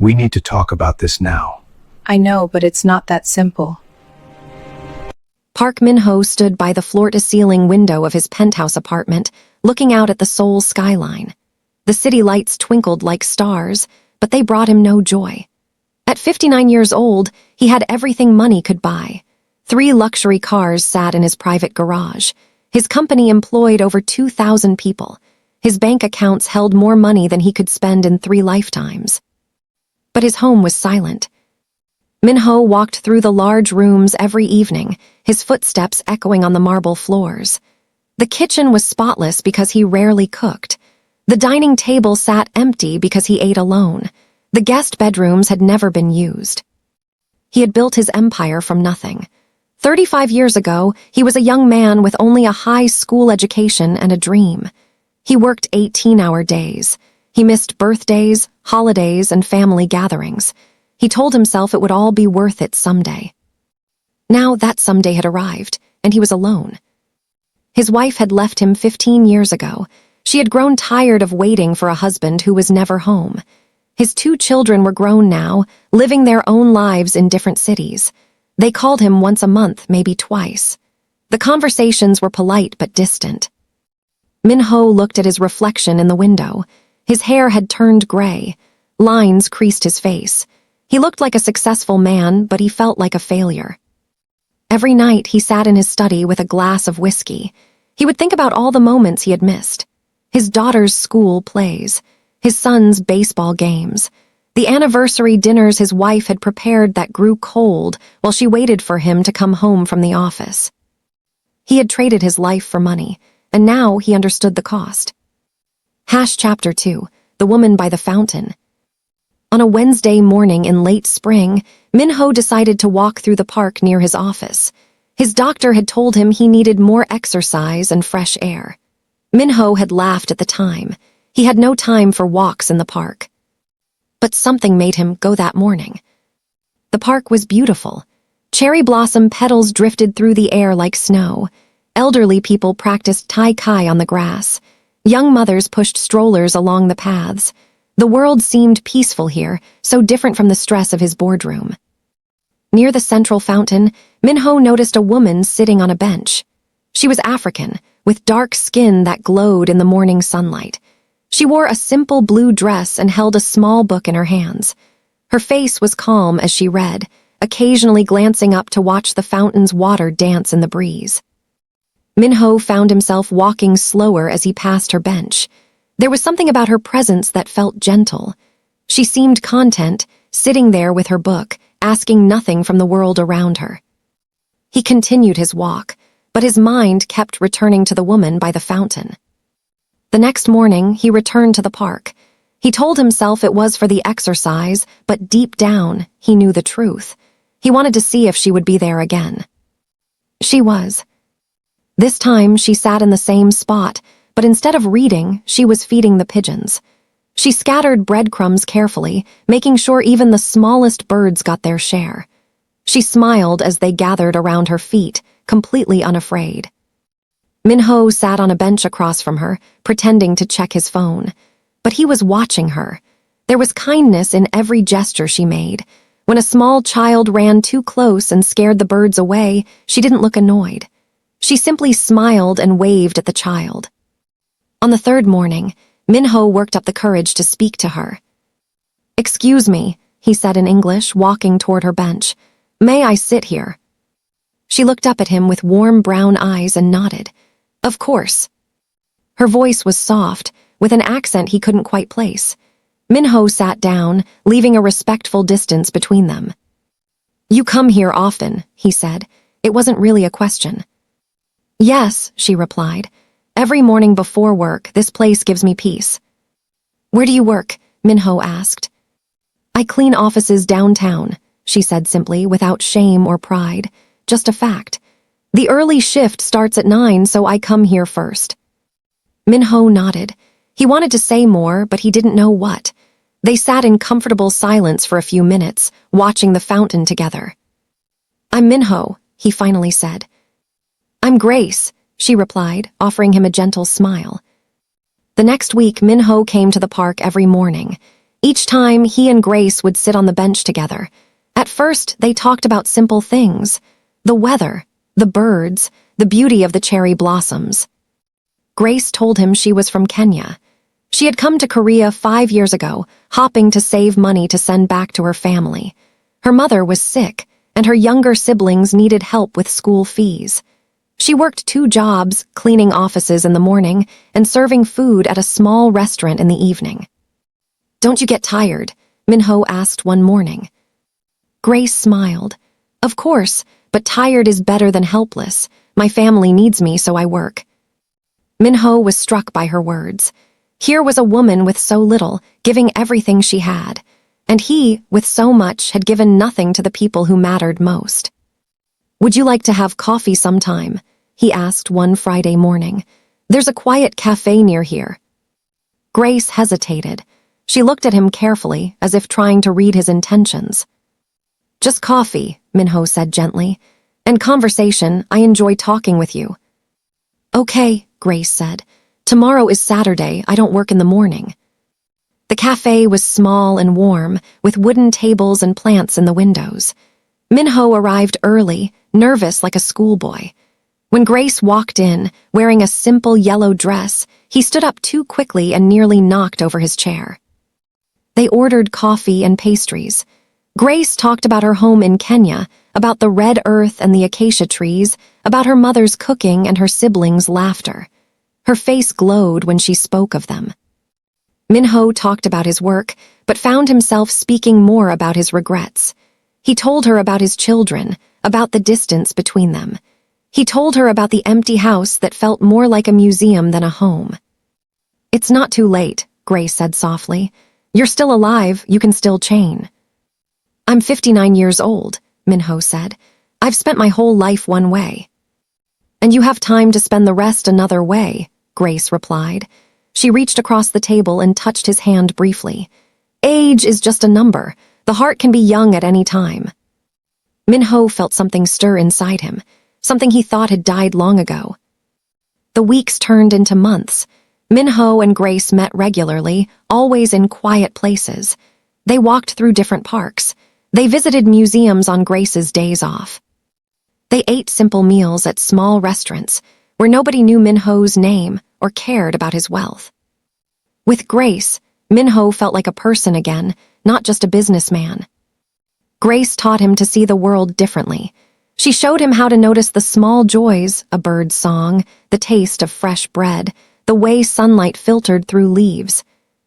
We need to talk about this now. I know, but it's not that simple. Park Min-ho stood by the floor-to-ceiling window of his penthouse apartment, looking out at the Seoul skyline. The city lights twinkled like stars, but they brought him no joy. At 59 years old, he had everything money could buy. 3 luxury cars sat in his private garage. His company employed over 2,000 people. His bank accounts held more money than he could spend in 3 lifetimes. But his home was silent. Min-ho walked through the large rooms every evening, his footsteps echoing on the marble floors. The kitchen was spotless because he rarely cooked. The dining table sat empty because he ate alone. The guest bedrooms had never been used. He had built his empire from nothing. 35 years ago, he was a young man with only a high school education and a dream. He worked 18-hour days. He missed birthdays, holidays, and family gatherings. He told himself it would all be worth it someday. Now that someday had arrived, and he was alone. His wife had left him 15 years ago. She had grown tired of waiting for a husband who was never home. His 2 children were grown now, living their own lives in different cities. They called him once a month, maybe twice. The conversations were polite but distant. Min-ho looked at his reflection in the window. His hair had turned gray. Lines creased his face. He looked like a successful man, but he felt like a failure. Every night he sat in his study with a glass of whiskey. He would think about all the moments he had missed. His daughter's school plays, his son's baseball games, the anniversary dinners his wife had prepared that grew cold while she waited for him to come home from the office. He had traded his life for money, and now he understood the cost. Chapter 2, The Woman by the Fountain. On a Wednesday morning in late spring, Min-ho decided to walk through the park near his office. His doctor had told him he needed more exercise and fresh air. Min-ho had laughed at the time. He had no time for walks in the park. But something made him go that morning. The park was beautiful. Cherry blossom petals drifted through the air like snow. Elderly people practiced Tai-Chi on the grass. Young mothers pushed strollers along the paths. The world seemed peaceful here, so different from the stress of his boardroom. Near the central fountain, Min-ho noticed a woman sitting on a bench. She was African, with dark skin that glowed in the morning sunlight. She wore a simple blue dress and held a small book in her hands. Her face was calm as she read, occasionally glancing up to watch the fountain's water dance in the breeze. Min-ho found himself walking slower as he passed her bench. There was something about her presence that felt gentle. She seemed content, sitting there with her book, asking nothing from the world around her. He continued his walk, but his mind kept returning to the woman by the fountain. The next morning, he returned to the park. He told himself it was for the exercise, but deep down, he knew the truth. He wanted to see if she would be there again. She was. This time, she sat in the same spot, but instead of reading, she was feeding the pigeons. She scattered breadcrumbs carefully, making sure even the smallest birds got their share. She smiled as they gathered around her feet, completely unafraid. Min-ho sat on a bench across from her, pretending to check his phone. But he was watching her. There was kindness in every gesture she made. When a small child ran too close and scared the birds away, she didn't look annoyed. She simply smiled and waved at the child. On the 3rd morning, Min-ho worked up the courage to speak to her. "Excuse me," he said in English, walking toward her bench. "May I sit here?" She looked up at him with warm brown eyes and nodded. "Of course." Her voice was soft, with an accent he couldn't quite place. Min-ho sat down, leaving a respectful distance between them. "You come here often," he said. It wasn't really a question. "Yes," she replied. "Every morning before work, this place gives me peace." "Where do you work?" Min-ho asked. "I clean offices downtown," she said simply, without shame or pride. Just a fact. "The early shift starts at 9, so I come here first." Min-ho nodded. He wanted to say more, but he didn't know what. They sat in comfortable silence for a few minutes, watching the fountain together. "I'm Min-ho," he finally said. "I'm Grace," she replied, offering him a gentle smile. The next week, Min-ho came to the park every morning. Each time, he and Grace would sit on the bench together. At first, they talked about simple things: the weather, the birds, the beauty of the cherry blossoms. Grace told him she was from Kenya. She had come to Korea 5 years ago, hopping to save money to send back to her family. Her mother was sick, and her younger siblings needed help with school fees. She worked 2 jobs, cleaning offices in the morning and serving food at a small restaurant in the evening. "Don't you get tired?" Minho asked one morning. Grace smiled. "Of course, but tired is better than helpless. My family needs me, so I work." Minho was struck by her words. Here was a woman with so little, giving everything she had, and he, with so much, had given nothing to the people who mattered most. "Would you like to have coffee sometime?" he asked one Friday morning. "There's a quiet cafe near here." Grace hesitated. She looked at him carefully, as if trying to read his intentions. "Just coffee," Minho said gently. "And conversation. I enjoy talking with you." "Okay," Grace said. "Tomorrow is Saturday. I don't work in the morning." The cafe was small and warm, with wooden tables and plants in the windows. Minho arrived early, nervous like a schoolboy. When Grace walked in, wearing a simple yellow dress, he stood up too quickly and nearly knocked over his chair. They ordered coffee and pastries. Grace talked about her home in Kenya, about the red earth and the acacia trees, about her mother's cooking and her siblings' laughter. Her face glowed when she spoke of them. Minho talked about his work, but found himself speaking more about his regrets. He told her about his children, about the distance between them. He told her about the empty house that felt more like a museum than a home. "It's not too late," Grace said softly. "You're still alive, you can still change." "I'm 59 years old," Minho said. "I've spent my whole life one way." "And you have time to spend the rest another way," Grace replied. She reached across the table and touched his hand briefly. "Age is just a number. The heart can be young at any time." Minho felt something stir inside him, something he thought had died long ago. The weeks turned into months. Minho and Grace met regularly, always in quiet places. They walked through different parks. They visited museums on Grace's days off. They ate simple meals at small restaurants, where nobody knew Minho's name or cared about his wealth. With Grace, Minho felt like a person again, not just a businessman. Grace taught him to see the world differently. She showed him how to notice the small joys, a bird's song, the taste of fresh bread, the way sunlight filtered through leaves.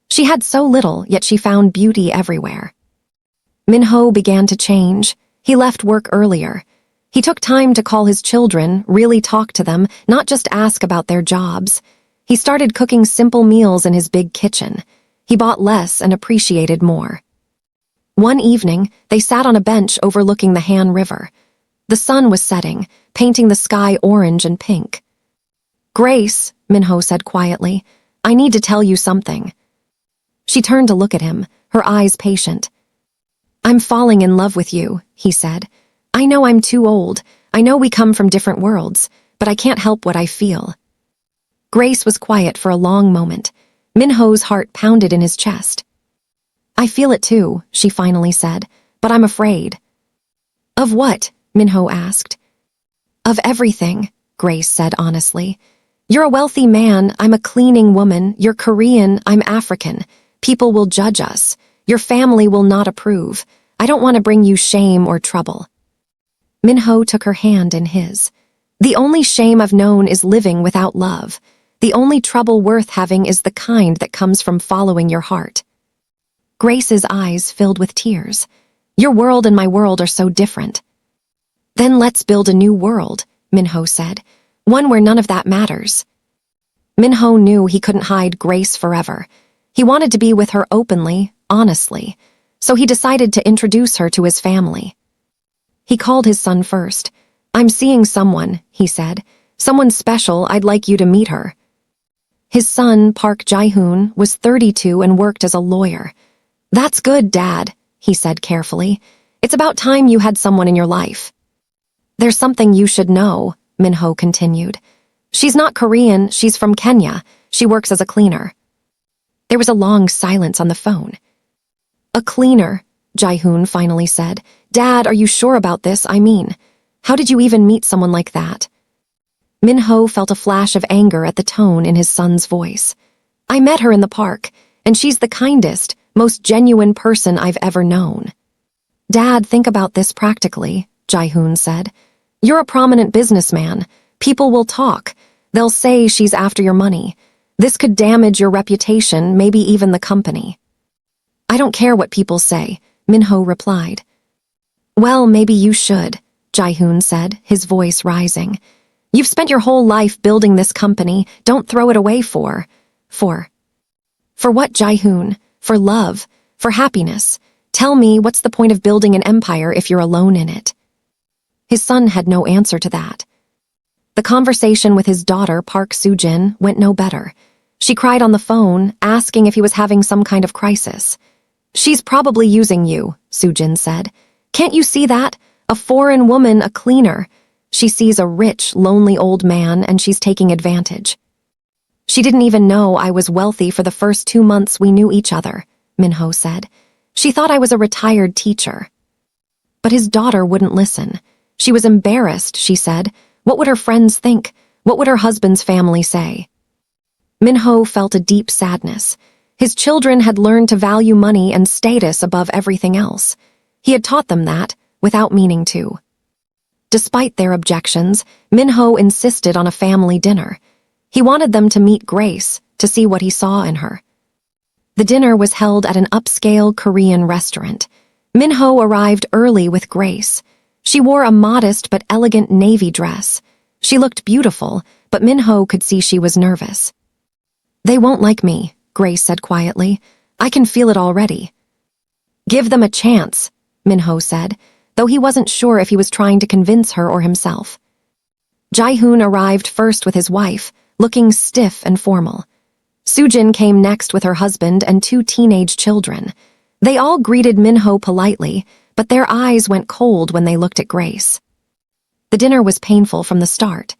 She had so little, yet she found beauty everywhere. Minho began to change. He left work earlier. He took time to call his children, really talk to them, not just ask about their jobs. He started cooking simple meals in his big kitchen. He bought less and appreciated more. One evening, they sat on a bench overlooking the Han River. The sun was setting, painting the sky orange and pink. "Grace," Minho said quietly, "I need to tell you something." She turned to look at him, her eyes patient. "I'm falling in love with you," he said. "I know I'm too old. I know we come from different worlds, but I can't help what I feel." Grace was quiet for a long moment. Minho's heart pounded in his chest. "I feel it too," she finally said, "but I'm afraid." "Of what?" Minho asked. "Of everything," Grace said honestly. "You're a wealthy man, I'm a cleaning woman, you're Korean, I'm African. People will judge us. Your family will not approve. I don't want to bring you shame or trouble." Minho took her hand in his. "The only shame I've known is living without love. The only trouble worth having is the kind that comes from following your heart." Grace's eyes filled with tears. "Your world and my world are so different." "Then let's build a new world," Minho said. "One where none of that matters." Minho knew he couldn't hide Grace forever. He wanted to be with her openly, honestly, so he decided to introduce her to his family. He called his son first. "I'm seeing someone," he said. "Someone special, I'd like you to meet her." His son, Park Jae-hoon, was 32 and worked as a lawyer. "That's good, Dad," he said carefully. "It's about time you had someone in your life." "There's something you should know," Minho continued. "She's not Korean, she's from Kenya. She works as a cleaner." There was a long silence on the phone. A cleaner, Jae-hoon finally said. Dad, are you sure about this? I mean, how did you even meet someone like that? Min-ho felt a flash of anger at the tone in his son's voice. I met her in the park, and she's the kindest, most genuine person I've ever known. Dad, think about this practically, Jae-hoon said. You're a prominent businessman. People will talk. They'll say she's after your money. This could damage your reputation, maybe even the company. I don't care what people say, Min-ho replied. Well, maybe you should, Jae-hoon said, his voice rising. You've spent your whole life building this company. Don't throw it away for what, Jae-hoon? For love? For happiness? Tell me, what's the point of building an empire if you're alone in it? His son had no answer to that. The conversation with his daughter, Park Soo-jin, went no better. She cried on the phone, asking if he was having some kind of crisis. She's probably using you, Soo-jin said. Can't you see that? A foreign woman, a cleaner. She sees a rich, lonely old man, and she's taking advantage. She didn't even know I was wealthy for the first 2 months we knew each other, Min-ho said. She thought I was a retired teacher. But his daughter wouldn't listen. She was embarrassed, she said. What would her friends think? What would her husband's family say? Min-ho felt a deep sadness. His children had learned to value money and status above everything else. He had taught them that, without meaning to. Despite their objections, Min-ho insisted on a family dinner. He wanted them to meet Grace, to see what he saw in her. The dinner was held at an upscale Korean restaurant. Min-ho arrived early with Grace. She wore a modest but elegant navy dress. She looked beautiful, but Min-ho could see she was nervous. They won't like me, Grace said quietly. I can feel it already. Give them a chance, Min-ho said, though he wasn't sure if he was trying to convince her or himself. Jae-hoon arrived first with his wife, looking stiff and formal. Soo-jin came next with her husband and 2 teenage children. They all greeted Min-ho politely, but their eyes went cold when they looked at Grace. The dinner was painful from the start.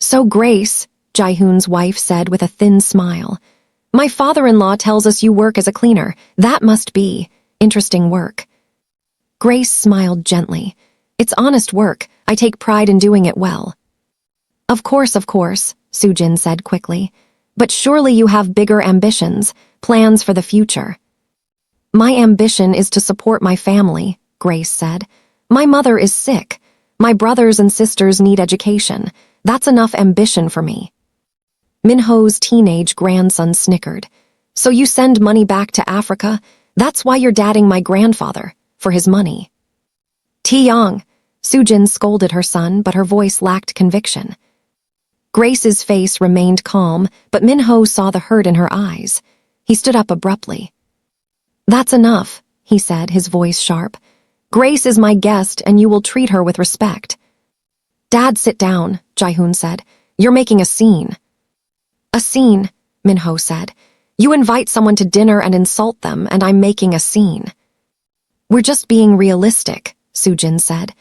So Grace, Jae-hoon's wife said with a thin smile, my father-in-law tells us you work as a cleaner. That must be interesting work. Grace smiled gently. It's honest work. I take pride in doing it well. Of course, Soo-jin said quickly. But surely you have bigger ambitions, plans for the future. My ambition is to support my family, Grace said. My mother is sick. My brothers and sisters need education. That's enough ambition for me. Min-ho's teenage grandson snickered. So you send money back to Africa? That's why you're dadding my grandfather, for his money. Tae-young, Soo-jin scolded her son, but her voice lacked conviction. Grace's face remained calm, but Min-ho saw the hurt in her eyes. He stood up abruptly. That's enough, he said, his voice sharp. Grace is my guest, and you will treat her with respect. Dad, sit down, Jae-hoon said. You're making a scene. A scene, Min-ho said. You invite someone to dinner and insult them, and I'm making a scene. We're just being realistic, Soo-jin said.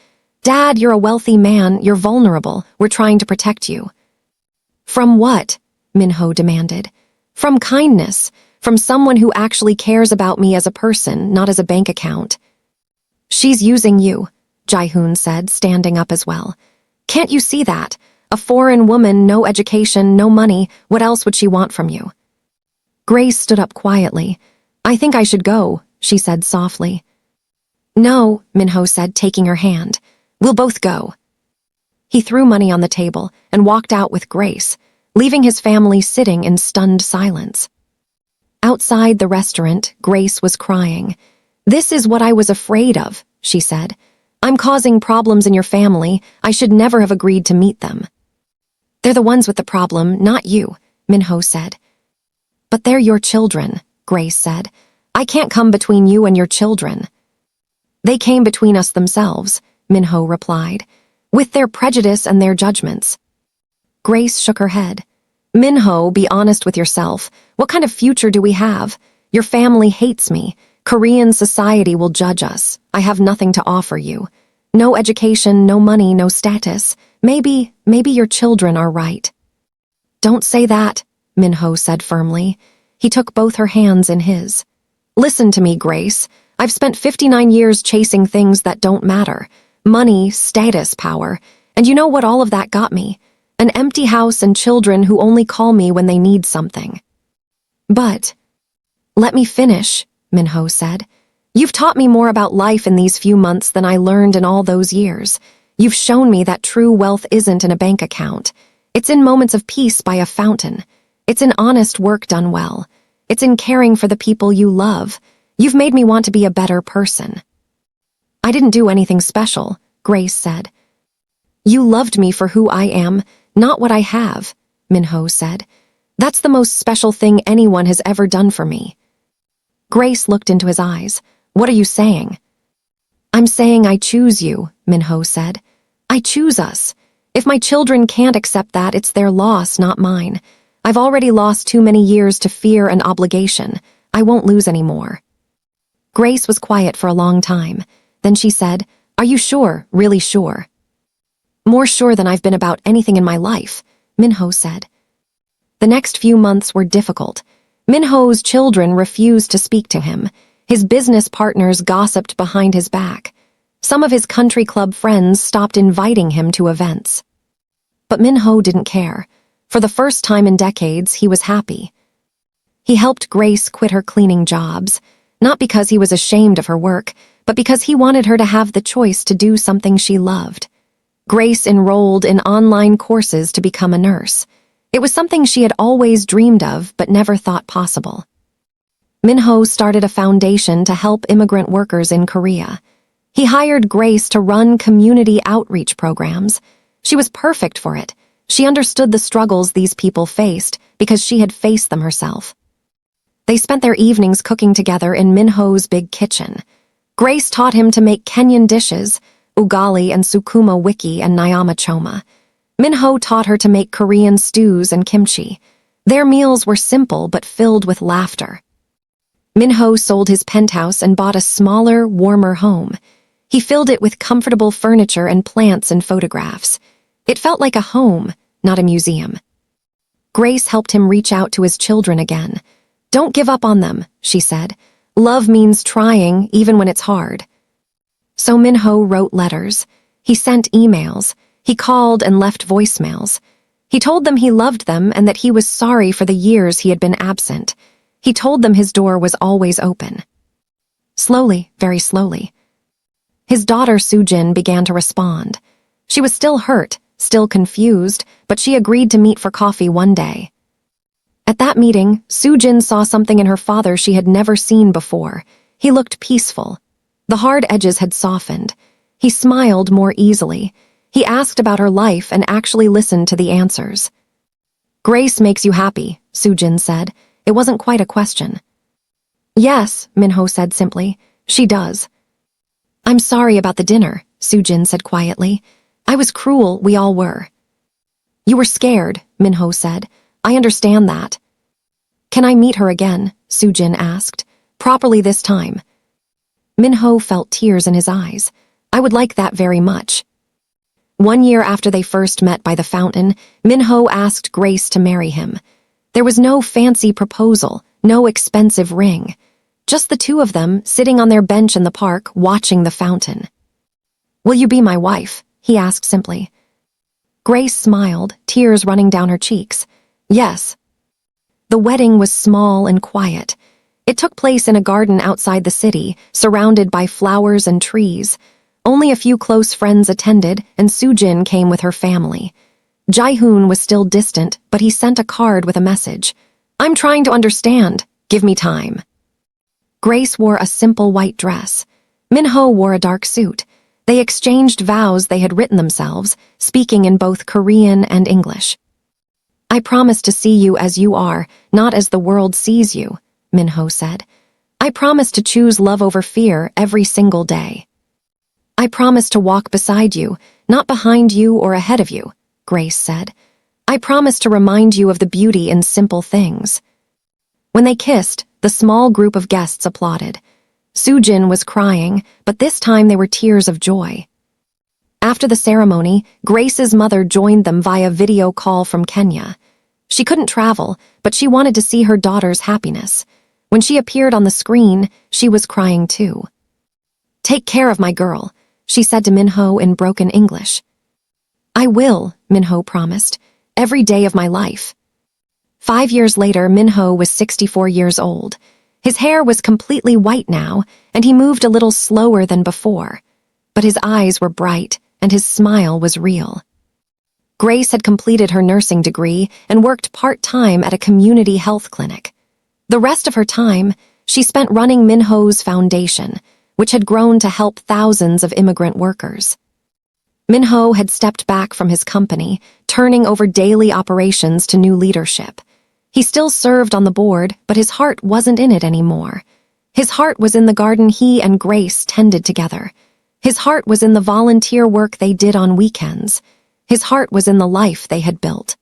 Dad, you're a wealthy man, you're vulnerable, we're trying to protect you. From what? Min-ho demanded. From kindness, from someone who actually cares about me as a person, not as a bank account. She's using you, Jae-hoon said, standing up as well. Can't you see that? A foreign woman, no education, no money, what else would she want from you? Grace stood up quietly. I think I should go, she said softly. No, Min-ho said, taking her hand. We'll both go. He threw money on the table and walked out with Grace, leaving his family sitting in stunned silence. Outside the restaurant, Grace was crying. This is what I was afraid of, she said. I'm causing problems in your family. I should never have agreed to meet them. They're the ones with the problem, not you, Min-ho said. But they're your children, Grace said. I can't come between you and your children. They came between us themselves, Min-ho replied, with their prejudice and their judgments. Grace shook her head. Min-ho, be honest with yourself. What kind of future do we have? Your family hates me. Korean society will judge us. I have nothing to offer you. No education, no money, no status. Maybe your children are right. Don't say that, Min-ho said firmly. He took both her hands in his. Listen to me, Grace. I've spent 59 years chasing things that don't matter. Money, status, power. And you know what all of that got me? An empty house and children who only call me when they need something. But, let me finish, Minho said. You've taught me more about life in these few months than I learned in all those years. You've shown me that true wealth isn't in a bank account. It's in moments of peace by a fountain. It's in honest work done well. It's in caring for the people you love. You've made me want to be a better person. I didn't do anything special, Grace said. You loved me for who I am, not what I have, Minho said. That's the most special thing anyone has ever done for me. Grace looked into his eyes. What are you saying? I'm saying I choose you, Minho said. I choose us. If my children can't accept that, it's their loss, not mine. I've already lost too many years to fear and obligation. I won't lose any more. Grace was quiet for a long time. Then she said, Are you sure, really sure? More sure than I've been about anything in my life, Minho said. The next few months were difficult. Minho's children refused to speak to him. His business partners gossiped behind his back. Some of his country club friends stopped inviting him to events. But Minho didn't care. For the first time in decades, he was happy. He helped Grace quit her cleaning jobs, not because he was ashamed of her work, but because he wanted her to have the choice to do something she loved. Grace enrolled in online courses to become a nurse. It was something she had always dreamed of but never thought possible. Minho started a foundation to help immigrant workers in Korea. He hired Grace to run community outreach programs. She was perfect for it. She understood the struggles these people faced because she had faced them herself. They spent their evenings cooking together in Minho's big kitchen. Grace taught him to make Kenyan dishes, ugali and sukuma wiki and nyama choma. Minho taught her to make Korean stews and kimchi. Their meals were simple but filled with laughter. Minho sold his penthouse and bought a smaller, warmer home. He filled it with comfortable furniture and plants and photographs. It felt like a home, not a museum. Grace helped him reach out to his children again. Don't give up on them, she said. Love means trying, even when it's hard. So Minho wrote letters. He sent emails. He called and left voicemails. He told them he loved them and that he was sorry for the years he had been absent. He told them his door was always open. Slowly, very slowly. His daughter Sujin began to respond. She was still hurt, still confused, but she agreed to meet for coffee one day. At that meeting, Sujin saw something in her father she had never seen before. He looked peaceful. The hard edges had softened. He smiled more easily. He asked about her life and actually listened to the answers. Grace makes you happy, Sujin said. It wasn't quite a question. Yes, Minho said simply. She does. I'm sorry about the dinner, Sujin said quietly. I was cruel, we all were. You were scared, Minho said. I understand that. Can I meet her again? Sujin asked. Properly this time. Minho felt tears in his eyes. I would like that very much. 1 year after they first met by the fountain, Minho asked Grace to marry him. There was no fancy proposal, no expensive ring. Just the two of them, sitting on their bench in the park, watching the fountain. Will you be my wife? He asked simply. Grace smiled, tears running down her cheeks. Yes. The wedding was small and quiet. It took place in a garden outside the city, surrounded by flowers and trees. Only a few close friends attended, and Sujin came with her family. Jaehoon was still distant, but he sent a card with a message. I'm trying to understand. Give me time. Grace wore a simple white dress. Minho wore a dark suit. They exchanged vows they had written themselves, speaking in both Korean and English. I promise to see you as you are, not as the world sees you, Minho said. I promise to choose love over fear every single day. I promise to walk beside you, not behind you or ahead of you, Grace said. I promise to remind you of the beauty in simple things. When they kissed, the small group of guests applauded. Sujin was crying, but this time they were tears of joy. After the ceremony, Grace's mother joined them via video call from Kenya. She couldn't travel, but she wanted to see her daughter's happiness. When she appeared on the screen, she was crying too. "Take care of my girl," she said to Minho in broken English. "I will," Minho promised, "every day of my life." 5 years later, Minho was 64 years old. His hair was completely white now, and he moved a little slower than before. But his eyes were bright, and his smile was real. Grace had completed her nursing degree and worked part-time at a community health clinic. The rest of her time, she spent running Minho's foundation, which had grown to help thousands of immigrant workers. Minho had stepped back from his company, turning over daily operations to new leadership. He still served on the board, but his heart wasn't in it anymore. His heart was in the garden he and Grace tended together. His heart was in the volunteer work they did on weekends. His heart was in the life they had built.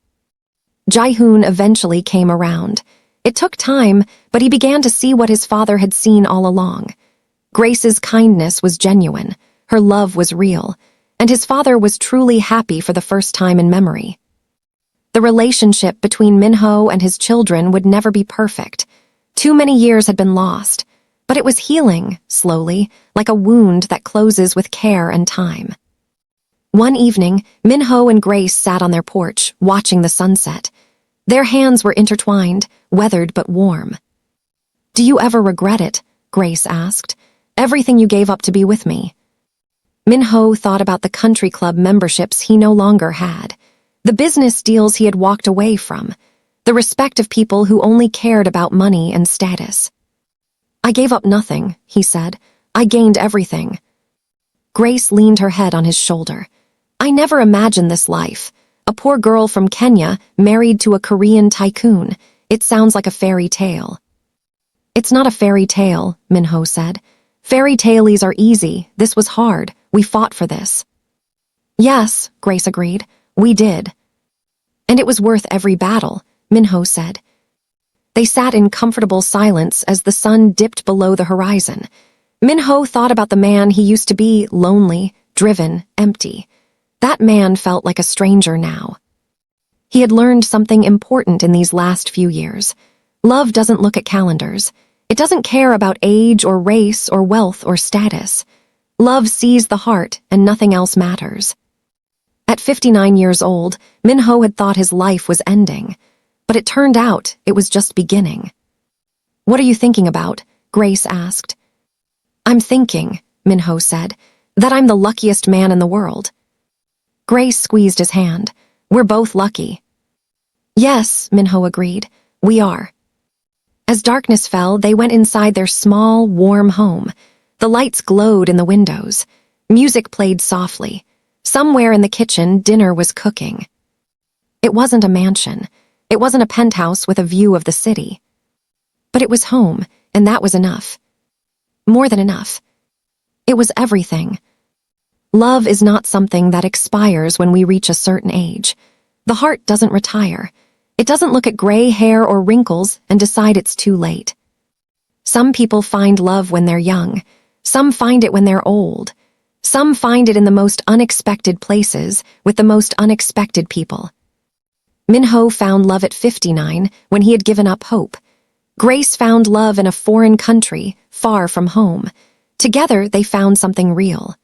Jae-hoon eventually came around. It took time, but he began to see what his father had seen all along. Grace's kindness was genuine, her love was real, and his father was truly happy for the first time in memory. The relationship between Minho and his children would never be perfect. Too many years had been lost, but it was healing, slowly, like a wound that closes with care and time. One evening, Minho and Grace sat on their porch, watching the sunset. Their hands were intertwined, weathered but warm. "Do you ever regret it?" Grace asked. "Everything you gave up to be with me." Minho thought about the country club memberships he no longer had, the business deals he had walked away from, the respect of people who only cared about money and status. "I gave up nothing," he said. "I gained everything." Grace leaned her head on his shoulder. "I never imagined this life. A poor girl from Kenya married to a Korean tycoon. It sounds like a fairy tale." "It's not a fairy tale," Minho said. "Fairy tales are easy. This was hard. We fought for this." "Yes," Grace agreed. "We did." "And it was worth every battle," Minho said. They sat in comfortable silence as the sun dipped below the horizon. Minho thought about the man he used to be, lonely, driven, empty. That man felt like a stranger now. He had learned something important in these last few years. Love doesn't look at calendars. It doesn't care about age or race or wealth or status. Love sees the heart and nothing else matters. At 59 years old, Minho had thought his life was ending, but it turned out it was just beginning. "What are you thinking about?" Grace asked. "I'm thinking," Minho said, "that I'm the luckiest man in the world." Grace squeezed his hand. "We're both lucky." "Yes," Minho agreed, "we are." As darkness fell, they went inside their small, warm home. The lights glowed in the windows. Music played softly. Somewhere in the kitchen, dinner was cooking. It wasn't a mansion. It wasn't a penthouse with a view of the city. But it was home, and that was enough. More than enough. It was everything. Love is not something that expires when we reach a certain age. The heart doesn't retire. It doesn't look at gray hair or wrinkles and decide it's too late. Some people find love when they're young. Some find it when they're old. Some find it in the most unexpected places with the most unexpected people. Minho found love at 59 when he had given up hope. Grace found love in a foreign country, far from home. Together, they found something real.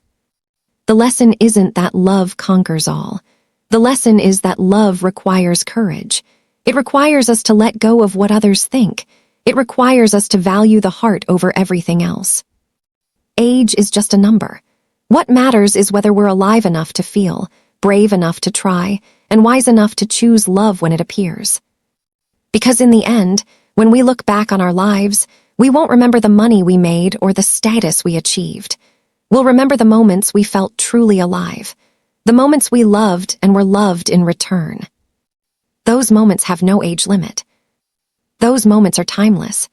The lesson isn't that love conquers all. The lesson is that love requires courage. It requires us to let go of what others think. It requires us to value the heart over everything else. Age is just a number. What matters is whether we're alive enough to feel, brave enough to try, and wise enough to choose love when it appears. Because in the end, when we look back on our lives, we won't remember the money we made or the status we achieved. We'll remember the moments we felt truly alive, the moments we loved and were loved in return. Those moments have no age limit. Those moments are timeless.